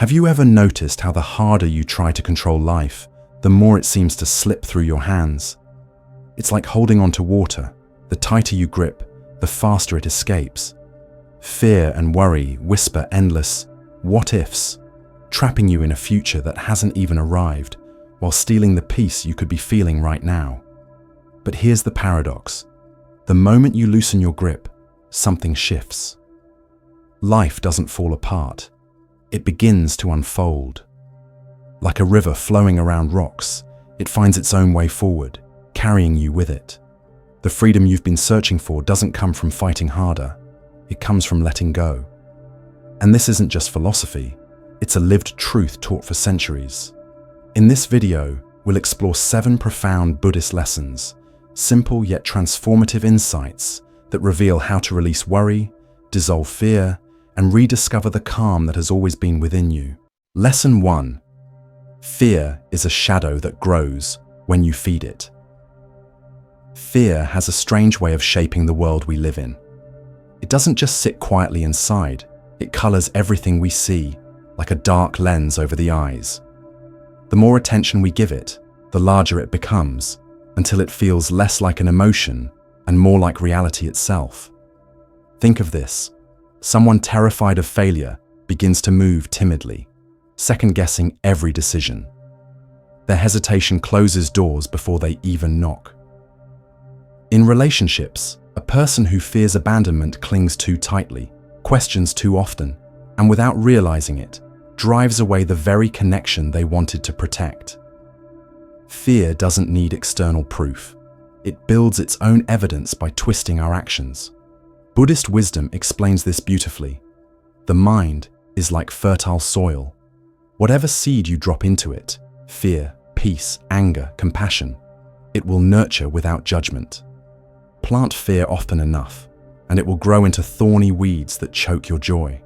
Have you ever noticed how the harder you try to control life, the more it seems to slip through your hands? It's like holding onto water. The tighter you grip, the faster it escapes. Fear and worry whisper endless what-ifs, trapping you in a future that hasn't even arrived, while stealing the peace you could be feeling right now. But here's the paradox. The moment you loosen your grip, something shifts. Life doesn't fall apart. It begins to unfold. Like a river flowing around rocks, it finds its own way forward, carrying you with it. The freedom you've been searching for doesn't come from fighting harder. It comes from letting go. And this isn't just philosophy. It's a lived truth taught for centuries. In this video, we'll explore 7 profound Buddhist lessons, simple yet transformative insights that reveal how to release worry, dissolve fear, and rediscover the calm that has always been within you. Lesson 1. Fear is a shadow that grows when you feed it. Fear has a strange way of shaping the world we live in. It doesn't just sit quietly inside, it colors everything we see, like a dark lens over the eyes. The more attention we give it, the larger it becomes, until it feels less like an emotion and more like reality itself. Think of this. Someone terrified of failure begins to move timidly, second-guessing every decision. Their hesitation closes doors before they even knock. In relationships, a person who fears abandonment clings too tightly, questions too often, and without realizing it, drives away the very connection they wanted to protect. Fear doesn't need external proof. It builds its own evidence by twisting our actions. Buddhist wisdom explains this beautifully. The mind is like fertile soil. Whatever seed you drop into it, fear, peace, anger, compassion, it will nurture without judgment. Plant fear often enough, and it will grow into thorny weeds that choke your joy.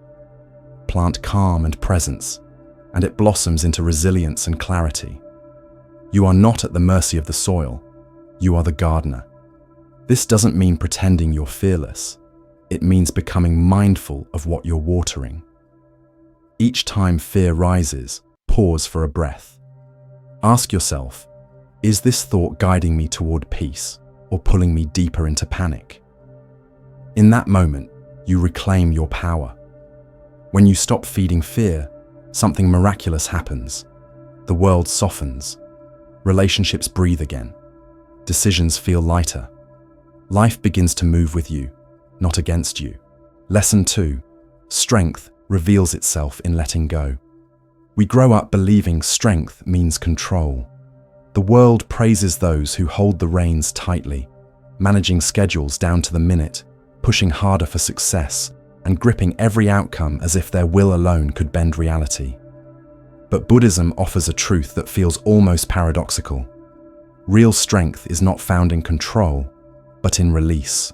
Plant calm and presence, and it blossoms into resilience and clarity. You are not at the mercy of the soil. You are the gardener. This doesn't mean pretending you're fearless. It means becoming mindful of what you're watering. Each time fear rises, pause for a breath. Ask yourself, is this thought guiding me toward peace or pulling me deeper into panic? In that moment, you reclaim your power. When you stop feeding fear, something miraculous happens. The world softens. Relationships breathe again. Decisions feel lighter. Life begins to move with you, not against you. Lesson 2. Strength reveals itself in letting go. We grow up believing strength means control. The world praises those who hold the reins tightly, managing schedules down to the minute, pushing harder for success, and gripping every outcome as if their will alone could bend reality. But Buddhism offers a truth that feels almost paradoxical. Real strength is not found in control, but in release.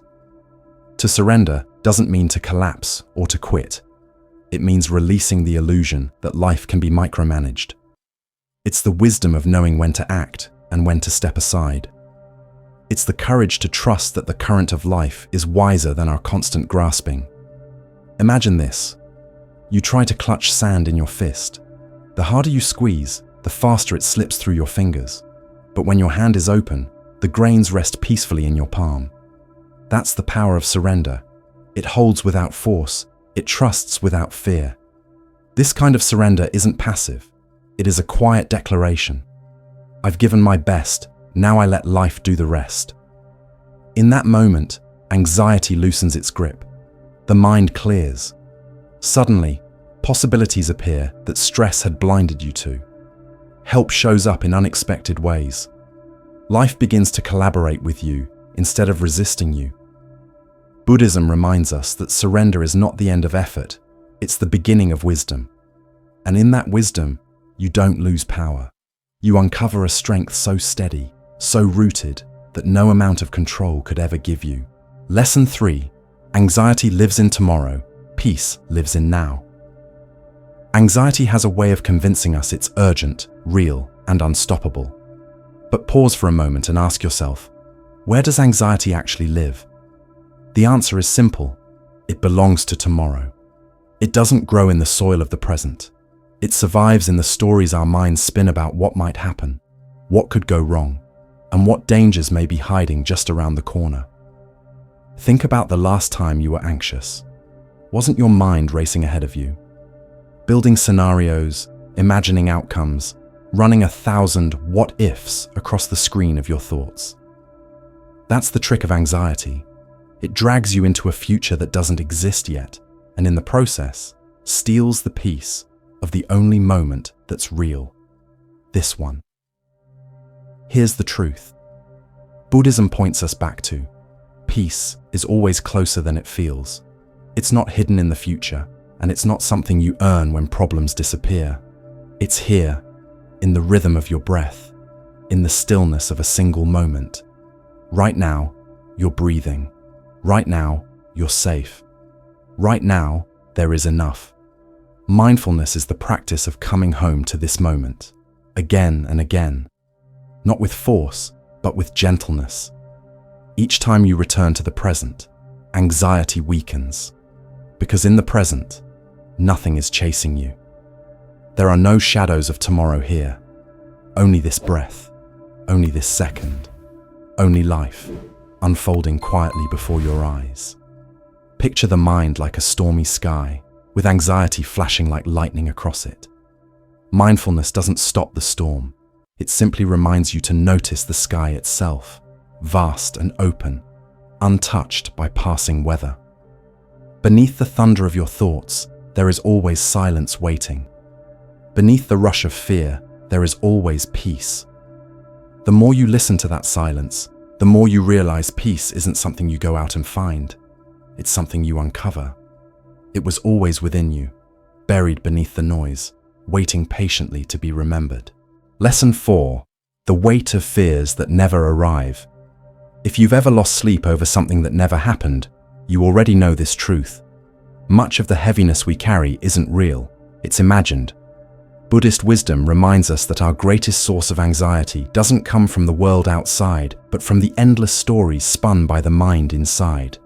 To surrender doesn't mean to collapse or to quit. It means releasing the illusion that life can be micromanaged. It's the wisdom of knowing when to act and when to step aside. It's the courage to trust that the current of life is wiser than our constant grasping. Imagine this. You try to clutch sand in your fist. The harder you squeeze, the faster it slips through your fingers. But when your hand is open, the grains rest peacefully in your palm. That's the power of surrender. It holds without force. It trusts without fear. This kind of surrender isn't passive. It is a quiet declaration. I've given my best. Now I let life do the rest. In that moment, anxiety loosens its grip. The mind clears. Suddenly, possibilities appear that stress had blinded you to. Help shows up in unexpected ways. Life begins to collaborate with you instead of resisting you. Buddhism reminds us that surrender is not the end of effort, it's the beginning of wisdom. And in that wisdom, you don't lose power. You uncover a strength so steady, so rooted, that no amount of control could ever give you. Lesson 3. Anxiety lives in tomorrow, peace lives in now. Anxiety has a way of convincing us it's urgent, real, and unstoppable. But pause for a moment and ask yourself, where does anxiety actually live? The answer is simple. It belongs to tomorrow. It doesn't grow in the soil of the present. It survives in the stories our minds spin about what might happen, what could go wrong, and what dangers may be hiding just around the corner. Think about the last time you were anxious. Wasn't your mind racing ahead of you? Building scenarios, imagining outcomes, running 1,000 what-ifs across the screen of your thoughts. That's the trick of anxiety. It drags you into a future that doesn't exist yet, and in the process, steals the peace of the only moment that's real. This one. Here's the truth. Buddhism points us back to peace is always closer than it feels. It's not hidden in the future, and it's not something you earn when problems disappear. It's here, in the rhythm of your breath, in the stillness of a single moment. Right now, you're breathing. Right now, you're safe. Right now, there is enough. Mindfulness is the practice of coming home to this moment, again and again. Not with force, but with gentleness. Each time you return to the present, anxiety weakens. Because in the present, nothing is chasing you. There are no shadows of tomorrow here. Only this breath, only this second, only life, unfolding quietly before your eyes. Picture the mind like a stormy sky, with anxiety flashing like lightning across it. Mindfulness doesn't stop the storm. It simply reminds you to notice the sky itself, vast and open, untouched by passing weather. Beneath the thunder of your thoughts, there is always silence waiting. Beneath the rush of fear, there is always peace. The more you listen to that silence, the more you realize peace isn't something you go out and find. It's something you uncover. It was always within you, buried beneath the noise, waiting patiently to be remembered. Lesson 4. The weight of fears that never arrive. If you've ever lost sleep over something that never happened, you already know this truth. Much of the heaviness we carry isn't real, it's imagined. Buddhist wisdom reminds us that our greatest source of anxiety doesn't come from the world outside, but from the endless stories spun by the mind inside.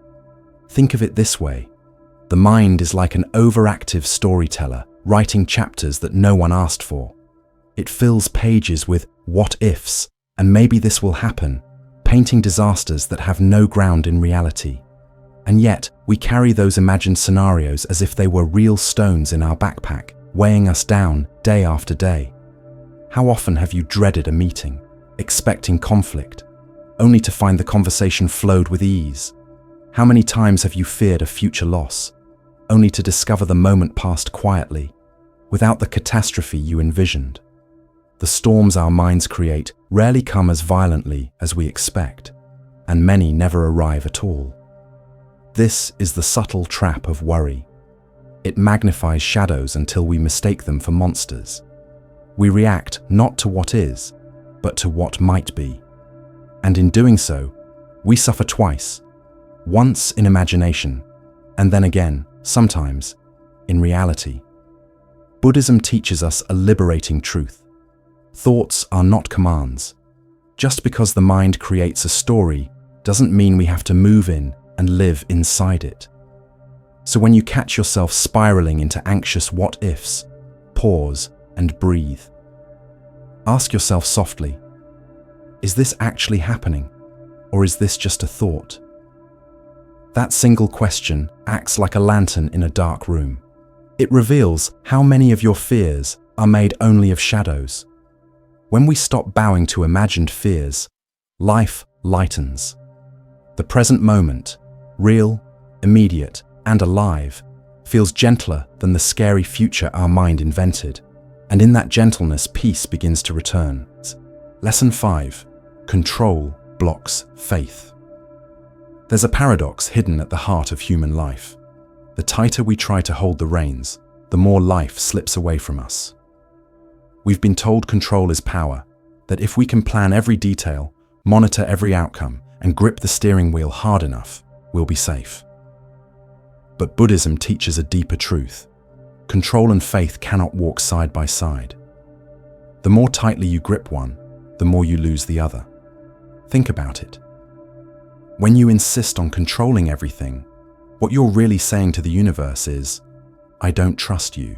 Think of it this way. The mind is like an overactive storyteller, writing chapters that no one asked for. It fills pages with what-ifs, and maybe this will happen, painting disasters that have no ground in reality. And yet, we carry those imagined scenarios as if they were real stones in our backpack, weighing us down day after day. How often have you dreaded a meeting, expecting conflict, only to find the conversation flowed with ease? How many times have you feared a future loss, only to discover the moment passed quietly, without the catastrophe you envisioned? The storms our minds create rarely come as violently as we expect, and many never arrive at all. This is the subtle trap of worry. It magnifies shadows until we mistake them for monsters. We react not to what is, but to what might be. And in doing so, we suffer twice. Once in imagination, and then again, sometimes, in reality. Buddhism teaches us a liberating truth. Thoughts are not commands. Just because the mind creates a story doesn't mean we have to move in and live inside it. So when you catch yourself spiraling into anxious what-ifs, pause and breathe. Ask yourself softly, is this actually happening, or is this just a thought? That single question acts like a lantern in a dark room. It reveals how many of your fears are made only of shadows. When we stop bowing to imagined fears, life lightens. The present moment, real, immediate, and alive, feels gentler than the scary future our mind invented. And in that gentleness, peace begins to return. Lesson 5. Control blocks faith. There's a paradox hidden at the heart of human life. The tighter we try to hold the reins, the more life slips away from us. We've been told control is power, that if we can plan every detail, monitor every outcome, and grip the steering wheel hard enough, we'll be safe. But Buddhism teaches a deeper truth. Control and faith cannot walk side by side. The more tightly you grip one, the more you lose the other. Think about it. When you insist on controlling everything, what you're really saying to the universe is, I don't trust you.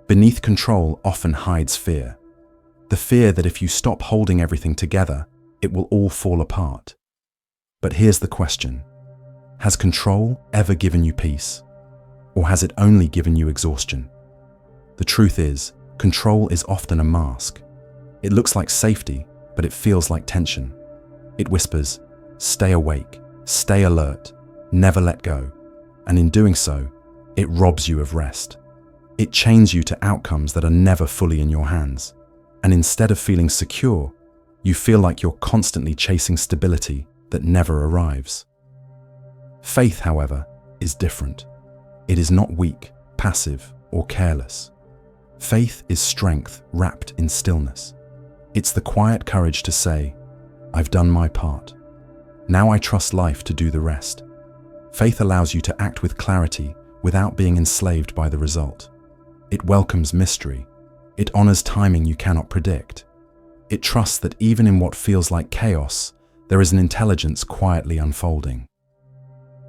Beneath control often hides fear. The fear that if you stop holding everything together, it will all fall apart. But here's the question. Has control ever given you peace? Or has it only given you exhaustion? The truth is, control is often a mask. It looks like safety, but it feels like tension. It whispers, stay awake, stay alert, never let go. And in doing so, it robs you of rest. It chains you to outcomes that are never fully in your hands. And instead of feeling secure, you feel like you're constantly chasing stability that never arrives. Faith, however, is different. It is not weak, passive, or careless. Faith is strength wrapped in stillness. It's the quiet courage to say, I've done my part. Now I trust life to do the rest. Faith allows you to act with clarity without being enslaved by the result. It welcomes mystery. It honors timing you cannot predict. It trusts that even in what feels like chaos, there is an intelligence quietly unfolding.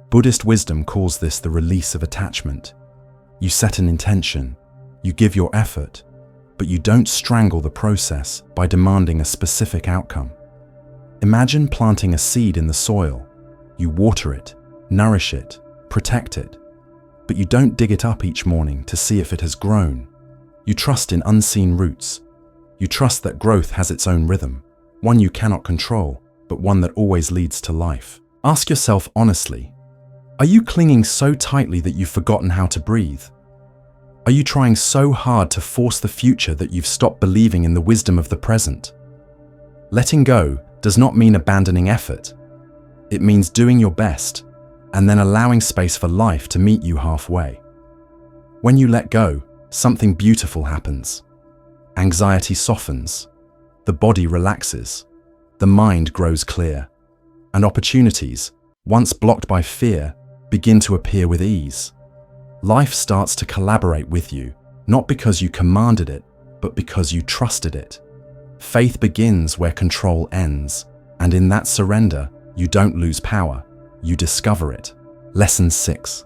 Buddhist wisdom calls this the release of attachment. You set an intention, you give your effort, but you don't strangle the process by demanding a specific outcome. Imagine planting a seed in the soil. You water it, nourish it, protect it, but you don't dig it up each morning to see if it has grown. You trust in unseen roots. You trust that growth has its own rhythm, one you cannot control, but one that always leads to life. Ask yourself honestly, are you clinging so tightly that you've forgotten how to breathe? Are you trying so hard to force the future that you've stopped believing in the wisdom of the present? Letting go does not mean abandoning effort. It means doing your best and then allowing space for life to meet you halfway. When you let go, something beautiful happens. Anxiety softens, the body relaxes, the mind grows clear, and opportunities, once blocked by fear, begin to appear with ease. Life starts to collaborate with you, not because you commanded it, but because you trusted it. Faith begins where control ends, and in that surrender, you don't lose power, you discover it. Lesson 6.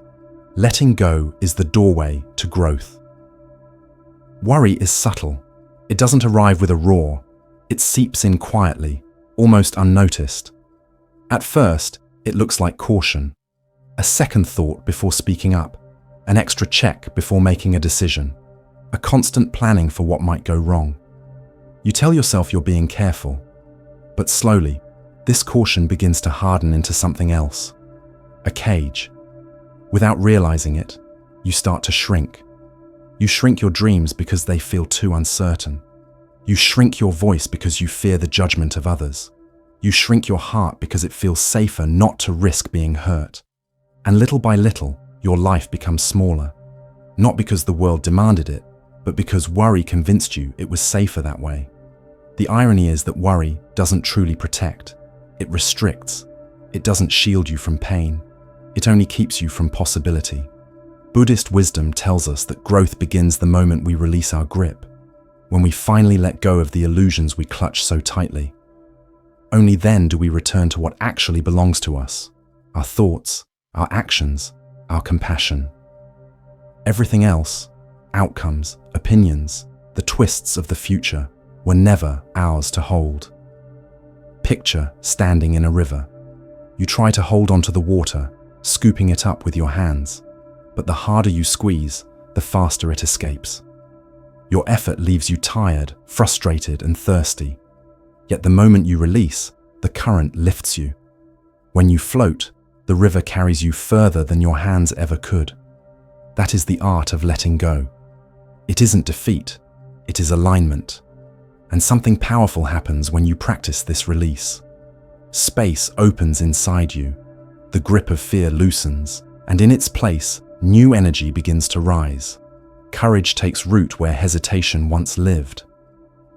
Letting go is the doorway to growth. Worry is subtle. It doesn't arrive with a roar. It seeps in quietly, almost unnoticed. At first, it looks like caution. A second thought before speaking up, an extra check before making a decision, a constant planning for what might go wrong. You tell yourself you're being careful, but slowly, this caution begins to harden into something else, a cage. Without realizing it, you start to shrink. You shrink your dreams because they feel too uncertain. You shrink your voice because you fear the judgment of others. You shrink your heart because it feels safer not to risk being hurt. And little by little, your life becomes smaller. Not because the world demanded it, but because worry convinced you it was safer that way. The irony is that worry doesn't truly protect. It restricts. It doesn't shield you from pain. It only keeps you from possibility. Buddhist wisdom tells us that growth begins the moment we release our grip, when we finally let go of the illusions we clutch so tightly. Only then do we return to what actually belongs to us, our thoughts, our actions, our compassion. Everything else, outcomes, opinions, the twists of the future, were never ours to hold. Picture standing in a river. You try to hold onto the water, scooping it up with your hands, but the harder you squeeze, the faster it escapes. Your effort leaves you tired, frustrated, and thirsty. Yet the moment you release, the current lifts you. When you float, the river carries you further than your hands ever could. That is the art of letting go. It isn't defeat, it is alignment. And something powerful happens when you practice this release. Space opens inside you, the grip of fear loosens, and in its place, new energy begins to rise. Courage takes root where hesitation once lived.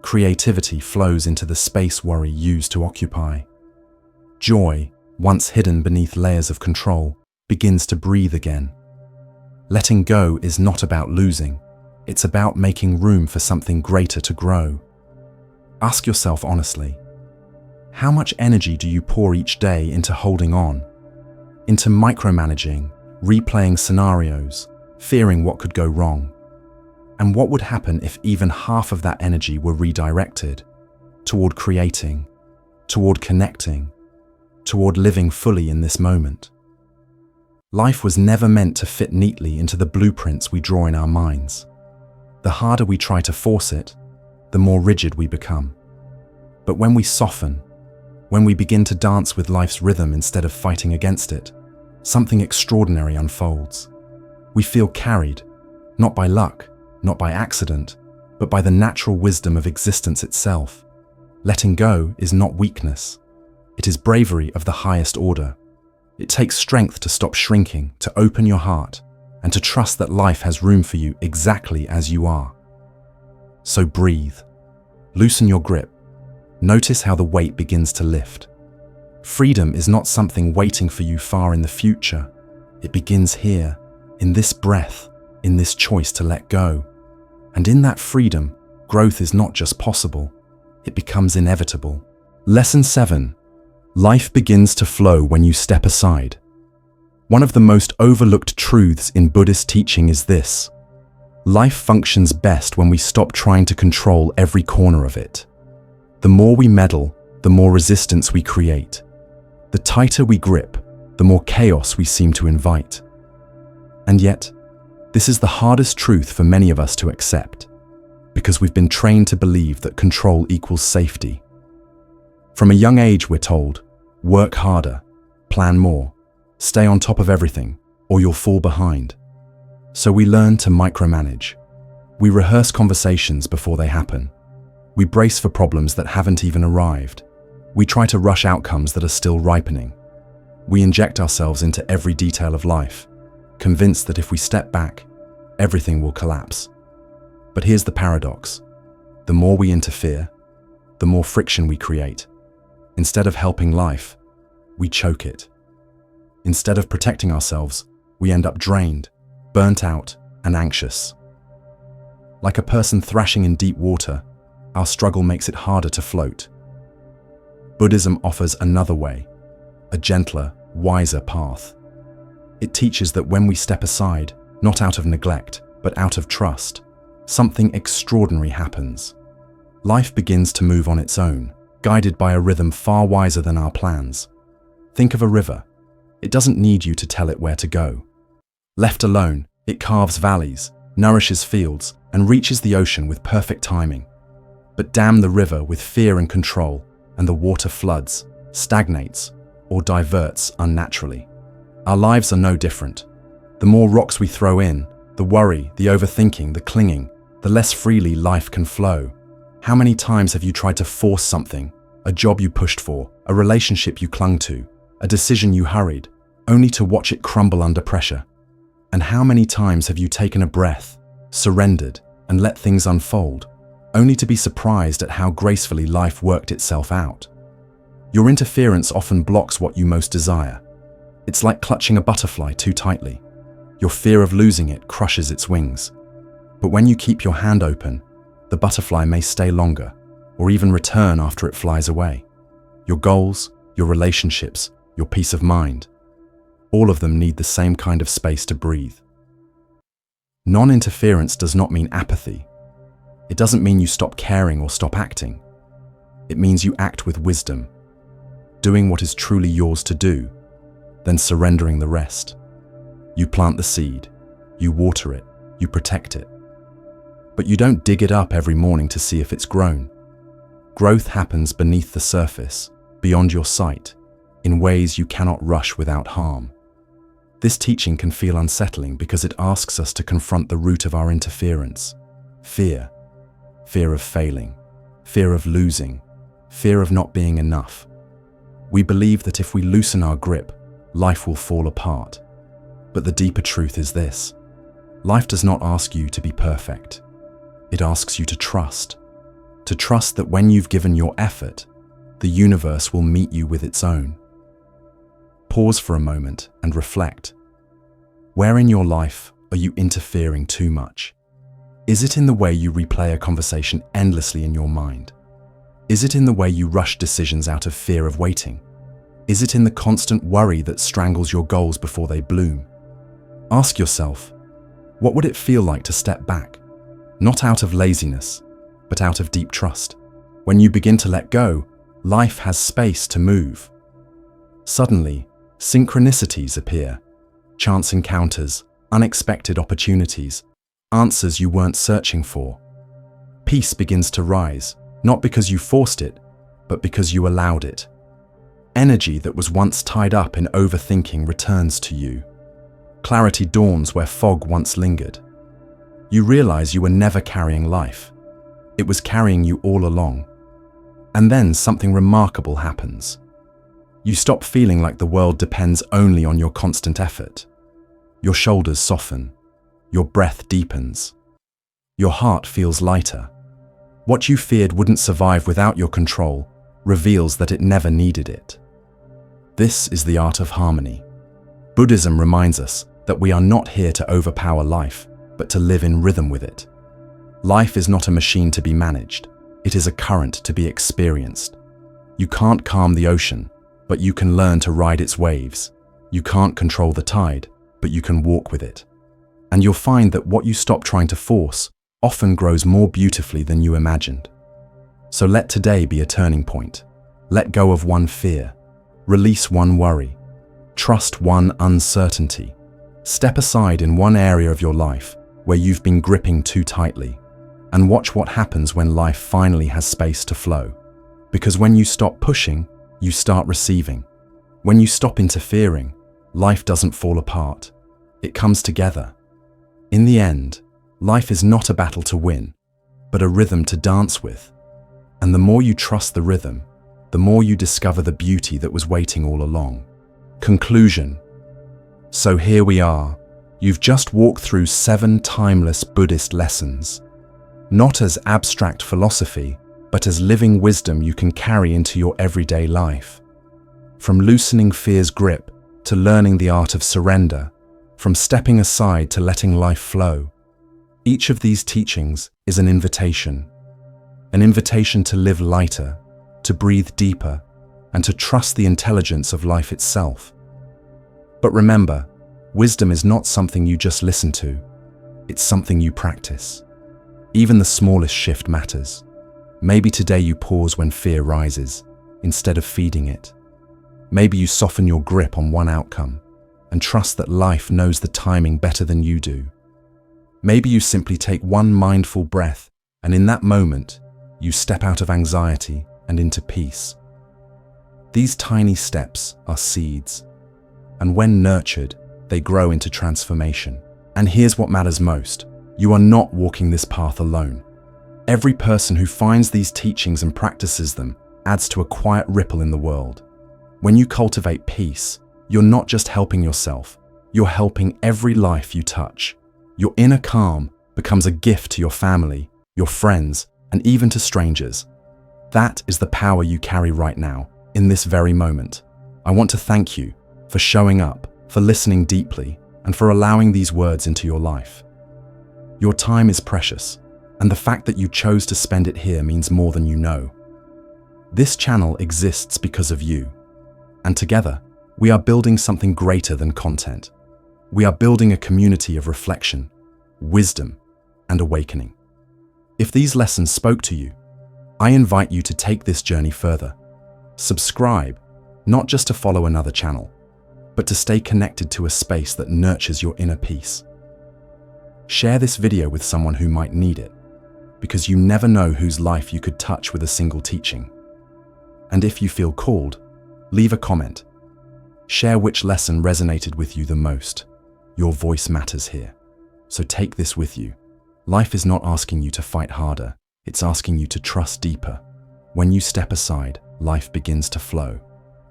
Creativity flows into the space worry used to occupy. Joy, once hidden beneath layers of control, begins to breathe again. Letting go is not about losing, it's about making room for something greater to grow. Ask yourself honestly, how much energy do you pour each day into holding on? Into micromanaging, replaying scenarios, fearing what could go wrong? And what would happen if even half of that energy were redirected toward creating, toward connecting, toward living fully in this moment? Life was never meant to fit neatly into the blueprints we draw in our minds. The harder we try to force it, the more rigid we become. But when we soften, when we begin to dance with life's rhythm instead of fighting against it, something extraordinary unfolds. We feel carried, not by luck, not by accident, but by the natural wisdom of existence itself. Letting go is not weakness. It is bravery of the highest order. It takes strength to stop shrinking, to open your heart, and to trust that life has room for you exactly as you are. So breathe. Loosen your grip. Notice how the weight begins to lift. Freedom is not something waiting for you far in the future. It begins here, in this breath, in this choice to let go. And in that freedom, growth is not just possible, it becomes inevitable. Lesson 7. Life begins to flow when you step aside. One of the most overlooked truths in Buddhist teaching is this: life functions best when we stop trying to control every corner of it. The more we meddle, the more resistance we create. The tighter we grip, the more chaos we seem to invite. And yet, this is the hardest truth for many of us to accept, because we've been trained to believe that control equals safety. From a young age, we're told, work harder, plan more, stay on top of everything, or you'll fall behind. So we learn to micromanage. We rehearse conversations before they happen. We brace for problems that haven't even arrived. We try to rush outcomes that are still ripening. We inject ourselves into every detail of life, convinced that if we step back, everything will collapse. But here's the paradox. The more we interfere, the more friction we create. Instead of helping life, we choke it. Instead of protecting ourselves, we end up drained, burnt out, and anxious. Like a person thrashing in deep water, our struggle makes it harder to float. Buddhism offers another way, a gentler, wiser path. It teaches that when we step aside, not out of neglect, but out of trust, something extraordinary happens. Life begins to move on its own, guided by a rhythm far wiser than our plans. Think of a river. It doesn't need you to tell it where to go. Left alone, it carves valleys, nourishes fields, and reaches the ocean with perfect timing. But dam the river with fear and control, and the water floods, stagnates, or diverts unnaturally. Our lives are no different. The more rocks we throw in, the worry, the overthinking, the clinging, the less freely life can flow. How many times have you tried to force something, a job you pushed for, a relationship you clung to, a decision you hurried, only to watch it crumble under pressure? And how many times have you taken a breath, surrendered, and let things unfold, only to be surprised at how gracefully life worked itself out? Your interference often blocks what you most desire. It's like clutching a butterfly too tightly. Your fear of losing it crushes its wings. But when you keep your hand open, the butterfly may stay longer, or even return after it flies away. Your goals, your relationships, your peace of mind, all of them need the same kind of space to breathe. Non-interference does not mean apathy. It doesn't mean you stop caring or stop acting. It means you act with wisdom, doing what is truly yours to do, then surrendering the rest. You plant the seed, you water it, you protect it. But you don't dig it up every morning to see if it's grown. Growth happens beneath the surface, beyond your sight, in ways you cannot rush without harm. This teaching can feel unsettling because it asks us to confront the root of our interference: fear. Fear of failing, fear of losing, fear of not being enough. We believe that if we loosen our grip, life will fall apart. But the deeper truth is this: life does not ask you to be perfect. It asks you to trust that when you've given your effort, the universe will meet you with its own. Pause for a moment and reflect. Where in your life are you interfering too much? Is it in the way you replay a conversation endlessly in your mind? Is it in the way you rush decisions out of fear of waiting? Is it in the constant worry that strangles your goals before they bloom? Ask yourself, what would it feel like to step back, not out of laziness, but out of deep trust. When you begin to let go, life has space to move. Suddenly, synchronicities appear, chance encounters, unexpected opportunities, answers you weren't searching for. Peace begins to rise, not because you forced it, but because you allowed it. Energy that was once tied up in overthinking returns to you. Clarity dawns where fog once lingered. You realize you were never carrying life. It was carrying you all along. And then something remarkable happens. You stop feeling like the world depends only on your constant effort. Your shoulders soften. Your breath deepens. Your heart feels lighter. What you feared wouldn't survive without your control reveals that it never needed it. This is the art of harmony. Buddhism reminds us that we are not here to overpower life, but to live in rhythm with it. Life is not a machine to be managed. It is a current to be experienced. You can't calm the ocean, but you can learn to ride its waves. You can't control the tide, but you can walk with it. And you'll find that what you stop trying to force often grows more beautifully than you imagined. So let today be a turning point. Let go of one fear. Release one worry. Trust one uncertainty. Step aside in one area of your life where you've been gripping too tightly, and watch what happens when life finally has space to flow. Because when you stop pushing, you start receiving. When you stop interfering, life doesn't fall apart. It comes together. In the end, life is not a battle to win, but a rhythm to dance with. And the more you trust the rhythm, the more you discover the beauty that was waiting all along. Conclusion. So here we are. You've just walked through 7 timeless Buddhist lessons. Not as abstract philosophy, but as living wisdom you can carry into your everyday life. From loosening fear's grip to learning the art of surrender, from stepping aside to letting life flow. Each of these teachings is an invitation to live lighter, to breathe deeper, and to trust the intelligence of life itself. But remember, wisdom is not something you just listen to, it's something you practice. Even the smallest shift matters. Maybe today you pause when fear rises, instead of feeding it. Maybe you soften your grip on one outcome, and trust that life knows the timing better than you do. Maybe you simply take one mindful breath, and in that moment, you step out of anxiety and into peace. These tiny steps are seeds, and when nurtured, they grow into transformation. And here's what matters most. You are not walking this path alone. Every person who finds these teachings and practices them adds to a quiet ripple in the world. When you cultivate peace, you're not just helping yourself, you're helping every life you touch. Your inner calm becomes a gift to your family, your friends, and even to strangers. That is the power you carry right now, in this very moment. I want to thank you for showing up, for listening deeply, and for allowing these words into your life. Your time is precious, and the fact that you chose to spend it here means more than you know. This channel exists because of you, and together, we are building something greater than content. We are building a community of reflection, wisdom, and awakening. If these lessons spoke to you, I invite you to take this journey further. Subscribe, not just to follow another channel, but to stay connected to a space that nurtures your inner peace. Share this video with someone who might need it, because you never know whose life you could touch with a single teaching. And if you feel called, leave a comment. Share which lesson resonated with you the most. Your voice matters here. So take this with you. Life is not asking you to fight harder, it's asking you to trust deeper. When you step aside, life begins to flow.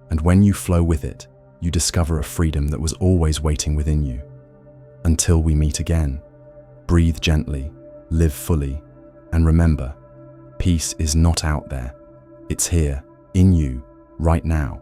And when you flow with it, you discover a freedom that was always waiting within you. Until we meet again, breathe gently, live fully, and remember, peace is not out there. It's here, in you, right now.